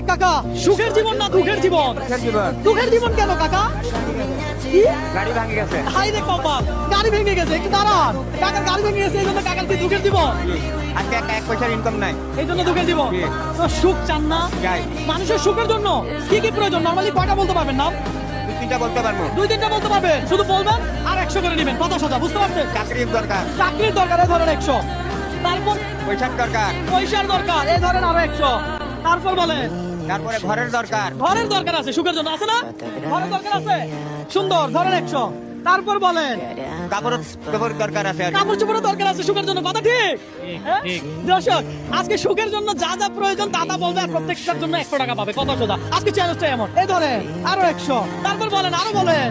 কাকা সুখের জীবন না দুঃখের জীবন? দুঃখের জীবন কেন কাকা? কি গাড়ি ভাঙে গেছে। হাই রে কপাল, গাড়ি ভেঙে গেছে। একটু দাঁড়ান, কাকার গাড়ি ভেঙে গেছে এই জন্য কাকার কি দুঃখের জীবন? আজকে এক পয়সার ইনকাম নাই। এই জন্য দুঃখের জীবন। তো সুখ চান না? চাই। মানুষের সুখের জন্য কি কি প্রয়োজন? নরমালি কয়টা বলতে পারবেন নাম? দুই তিনটা বলতে পারবো। দুই তিনটা বলতে পারবেন, শুধু বলবেন আর 100 করে নেবেন। কথা সোজা, বুঝতে পারছেন? চাকরির দরকার, চাকরির দরকার, এই ধরেন 100। তারপর পয়সার দরকার, পয়সার দরকার, এই ধরেন আরো 100। তারপর বলেন তারপরে ঘরের দরকার, ঘরের দরকার আছে, সুখের জন্য আছে না? ঘরের দরকার আছে, সুন্দর, ধরেন 100। তারপর বলেন কাপড় কাপড় দরকার আছে। কাপড় চোপড়ের দরকার আছে সুখের জন্য। কথা ঠিক? হ্যাঁ? দর্শক, আজকে সুখের জন্য যা যা প্রয়োজন তা তা বলবে আর প্রত্যেকটার জন্য 100 টাকা পাবে। কথা সোজা, আজকে চ্যালেঞ্জটা এমন। এই ধরেন আরো 100। তারপর বলেন, আরো বলেন।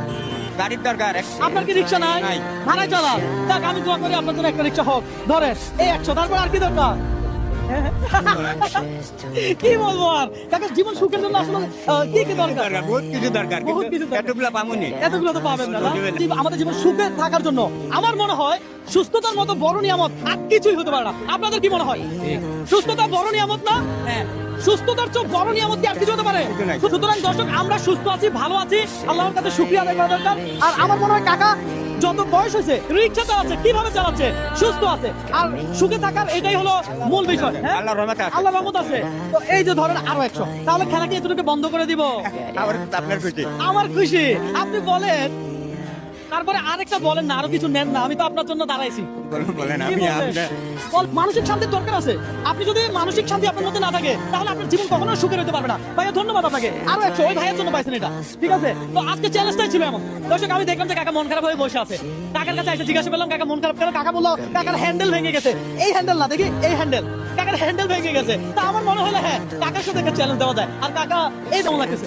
গাড়ির দরকার। আপনার কি রিক্সা নাই? নাই। ভাড়ায় চালান। যাক, আমি দোয়া করি আপনার জন্য একটা রিক্সা হোক। ধরেন এই 100। তারপর আর কি দরকার? কি বলবো আর কাকা, জীবন সুখের জন্য আসলে কি কি দরকার? বহুত কিছু দরকার, বহুত কিছু দরকার। এতগুলা পামুনি। এতগুলো তো পাবেন না, না? আমাদের জীবন সুখে থাকার জন্য আমার মনে হয় সুস্থতার মতো বড় নিয়ামত আর কিছুই হতে পারে না। আপনাদের কি মনে হয়? সুস্থতা বড় নিয়ামত না? হ্যাঁ, সুস্থতার চেয়ে বড় নিয়ামত কি আর কিছু হতে পারে? কিছু নাই। সুতরাং দর্শক, আমরা সুস্থ আছি, ভালো আছি, আল্লাহর কাছে শুকরিয়া আদায় করা দরকার। আর আমার মনে হয় কাকা যত বয়স হয়েছে রিক্সা চালাচ্ছে, কিভাবে চালাচ্ছে? সুস্থ আছে। আর সুখে থাকার এটাই হলো মূল বিষয়। হ্যাঁ, আল্লাহর রহমত আছে। আল্লাহর রহমত আছে। তো এই যে ধরেন আরো 100, তাহলে খেলা কি এতটুকু বন্ধ করে দিব? আবার আপনার খুশি। আমার খুশি। আপনি বলেন, তারপরে আরেকটা বলেন না, আরো কিছু নেন না, আমি তো আপনার জন্য দাঁড়াইছি। বলেন কি আমি বলবেন? আপনার মানসিক শান্তির দরকার আছে। আপনি যদি মানসিক শান্তি আপনার মধ্যে না থাকে তাহলে আপনার জীবন কখনো সুখের হতে পারবে না। ভাইয়া ধন্যবাদ আপনাকে। আরো 100 ওই ভাইয়ের জন্য পাইছেন এটা। ঠিক আছে, তো আজকে চ্যালেঞ্জটাই ছিল এমন। দর্শক, আমি দেখলাম যে কাকা মন খারাপ হয়ে বসে আছে। কাকার কাছে এসে জিজ্ঞাসা করলাম কাকা মন খারাপ কেন? কাকা বললো কাকার হ্যান্ডেল ভেঙে গেছে। এই হ্যান্ডেল না, দেখি এই হ্যান্ডেল, কাকার হ্যান্ডেল ভেঙে গেছে। তা আমার মনে হলো হ্যাঁ, কাকার সাথে একটা চ্যালেঞ্জ দেওয়া যায়। আর কাকা এই কেমন লাগতেছে?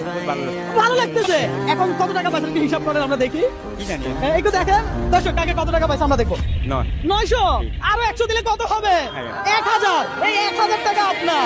ভালো লাগতেছে। এখন কত টাকা পাইছেন কি হিসাব করেন, আমরা দেখি। কি জানি একটু দেখেন দর্শক, কাকে কত টাকা পাইছে আমরা দেখবো। নয় 900। আরো 100 দিলে কত হবে? 1000। এই 1000 টাকা আপনার।